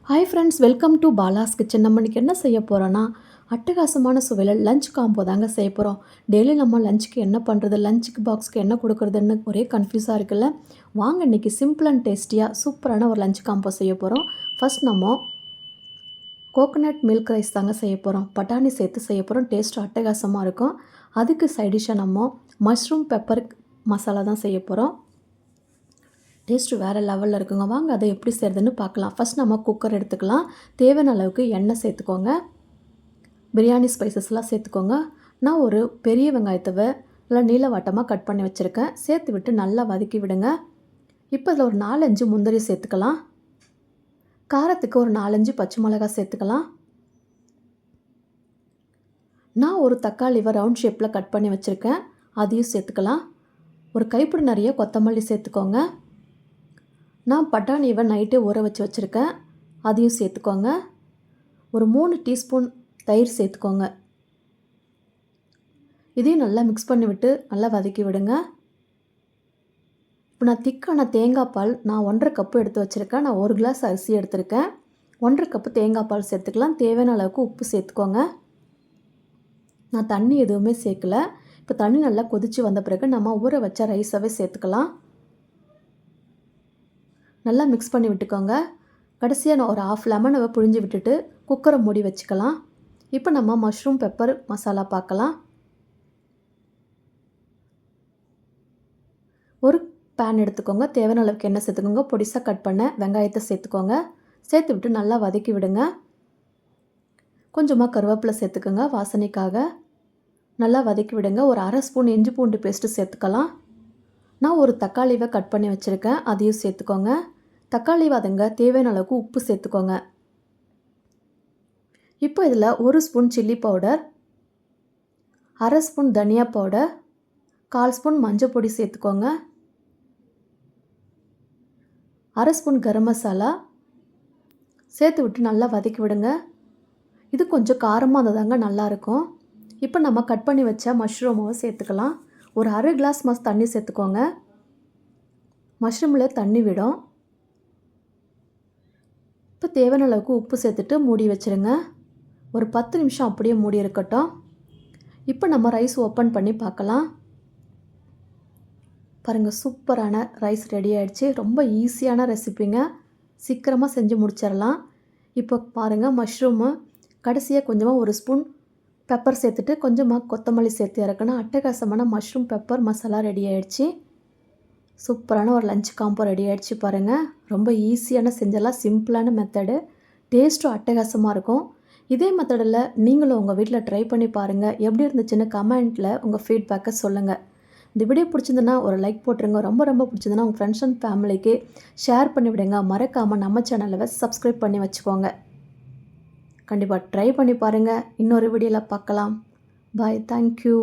Hi friends, welcome to Bala's kitchen. நம்ம இன்றைக்கி என்ன செய்ய போகிறோன்னா, அட்டகாசமான சுவையில் லஞ்ச் காம்போ தாங்க செய்ய போகிறோம். டெய்லி நம்ம லஞ்சுக்கு என்ன பண்ணுறது, லஞ்சுக்கு பாக்ஸுக்கு என்ன கொடுக்குறதுன்னு ஒரே கன்ஃபியூஸாக இருக்குல்ல. வாங்க இன்றைக்கி சிம்பிள் அண்ட் டேஸ்டியாக சூப்பரான ஒரு லஞ்ச் காம்போ செய்ய போகிறோம். ஃபஸ்ட் நம்ம கோகோனட் மில்க் ரைஸ் தாங்க செய்ய போகிறோம். பட்டாணி சேர்த்து செய்ய போகிறோம். டேஸ்ட்டு அட்டகாசமாக இருக்கும். அதுக்கு சைடிஷாக நம்ம மஷ்ரூம் பெப்பர் மசாலா தான் செய்ய போகிறோம். டேஸ்ட்டு வேறு லெவலில் இருக்குங்க. வாங்க அதை எப்படி செய்கிறதுன்னு பார்க்கலாம். ஃபஸ்ட் நம்ம குக்கர் எடுத்துக்கலாம். தேவையான அளவுக்கு எண்ணெய் சேர்த்துக்கோங்க. பிரியாணி ஸ்பைசஸ்லாம் சேர்த்துக்கோங்க. நான் ஒரு பெரிய வெங்காயத்தை நல்லா நீல வட்டமாக கட் பண்ணி வச்சுருக்கேன். சேர்த்து விட்டு நல்லா வதக்கி விடுங்க. இப்போ இதில் ஒரு 4-5 முந்திரி சேர்த்துக்கலாம். காரத்துக்கு ஒரு 4-5 பச்சை மிளகாய் சேர்த்துக்கலாம். நான் ஒரு தக்காளிவை ரவுண்ட் ஷேப்பில் கட் பண்ணி வச்சுருக்கேன். அதையும் சேர்த்துக்கலாம். ஒரு கைப்பிடி நிறைய கொத்தமல்லி சேர்த்துக்கோங்க. நான் பட்டாணியை நைட்டே ஊற வச்சுருக்கேன். அதையும் சேர்த்துக்கோங்க. ஒரு 3 டீஸ்பூன் தயிர் சேர்த்துக்கோங்க. இதையும் நல்லா மிக்ஸ் பண்ணி விட்டு நல்லா வதக்கி விடுங்க. இப்போ நான் திக்கான தேங்காய் பால் நான் 1.5 கப்பு எடுத்து வச்சுருக்கேன். நான் 1 கிளாஸ் அரிசி எடுத்திருக்கேன். 1.5 கப்பு தேங்காய் பால் சேர்த்துக்கலாம். தேவையான அளவுக்கு உப்பு சேர்த்துக்கோங்க. நான் தண்ணி எதுவுமே சேர்க்கலை. இப்போ தண்ணி நல்லா கொதித்து வந்த பிறகு நம்ம ஊற வச்ச ரைஸாகவே சேர்த்துக்கலாம். நல்லா மிக்ஸ் பண்ணி விட்டுக்கோங்க. கடைசியாக நான் ஒரு 1/2 லெமனை புழிஞ்சு விட்டுட்டு குக்கரை மூடி வச்சுக்கலாம். இப்போ நம்ம மஷ்ரூம் பெப்பர் மசாலா பார்க்கலாம். ஒரு பேன் எடுத்துக்கோங்க. தேவையான அளவுக்கு எண்ணெய் சேர்த்துக்கோங்க. பொடிசாக கட் பண்ண வெங்காயத்தை சேர்த்துக்கோங்க. சேர்த்து விட்டு நல்லா வதக்கி விடுங்க. கொஞ்சமாக கருவேப்பிலை சேர்த்துக்கோங்க வாசனைக்காக. நல்லா வதக்கி விடுங்க. ஒரு 1/2 ஸ்பூன் இஞ்சி பூண்டு பேஸ்ட்டு சேர்த்துக்கலாம். நான் ஒரு தக்காளியை கட் பண்ணி வச்சுருக்கேன். அதையும் சேர்த்துக்கோங்க. தக்காளி வதங்க தேவையான அளவுக்கு உப்பு சேர்த்துக்கோங்க. இப்போ இதில் 1 ஸ்பூன் சில்லி பவுடர், 1/2 ஸ்பூன் தனியா பவுடர், 1/4 ஸ்பூன் மஞ்சள் பொடி சேர்த்துக்கோங்க. 1/2 ஸ்பூன் கரம் மசாலா சேர்த்து விட்டு நல்லா வதக்கி விடுங்க. இது கொஞ்சம் காரமாக இருந்ததாங்க நல்லாயிருக்கும். இப்போ நம்ம கட் பண்ணி வச்ச மஷ்ரூமாவை சேர்த்துக்கலாம். ஒரு 1/2 கிளாஸ் தண்ணி சேர்த்துக்கோங்க. மஷ்ரூமில் தண்ணி விடும். இப்போ தேவையான அளவுக்கு உப்பு சேர்த்துட்டு மூடி வச்சுருங்க. ஒரு 10 நிமிஷம் அப்படியே மூடி இருக்கட்டும். இப்போ நம்ம ரைஸ் ஓப்பன் பண்ணி பார்க்கலாம். பாருங்கள், சூப்பரான ரைஸ் ரெடி ஆகிடுச்சு. ரொம்ப ஈஸியான ரெசிப்பிங்க. சீக்கிரமாக செஞ்சு முடிச்சிடலாம். இப்போ பாருங்கள், மஷ்ரூமு கடைசியாக கொஞ்சமாக 1 ஸ்பூன் பெப்பர் சேர்த்துட்டு கொஞ்சமாக கொத்தமல்லி சேர்த்து இறக்கணும். அட்டகாசமான மஷ்ரூம் பெப்பர் மசாலா ரெடி ஆகிடுச்சு. சூப்பரான ஒரு லஞ்ச் காம்போ ரெடி ஆகிடுச்சு பாருங்கள். ரொம்ப ஈஸியான செஞ்சலாம். சிம்பிளான மெத்தடு. டேஸ்ட்டும் அட்டகாசமாக இருக்கும். இதே மெத்தடில் நீங்களும் உங்கள் வீட்டில் ட்ரை பண்ணி பாருங்கள். எப்படி இருந்துச்சுன்னு கமெண்ட்டில் உங்கள் ஃபீட்பேக்கை சொல்லுங்கள். இந்த வீடியோ பிடிச்சிருந்துன்னா ஒரு லைக் போட்டுருங்க. ரொம்ப ரொம்ப பிடிச்சிருந்துன்னா உங்கள் ஃப்ரெண்ட்ஸ் அண்ட் ஃபேமிலிக்கு ஷேர் பண்ணி விடுங்க. மறக்காமல் நம்ம சேனலை சப்ஸ்கிரைப் பண்ணி வச்சுக்கோங்க. கண்டிப்பாக ட்ரை பண்ணி பாருங்கள். இன்னொரு வீடியோவில் பார்க்கலாம். பாய். தேங்க்யூ.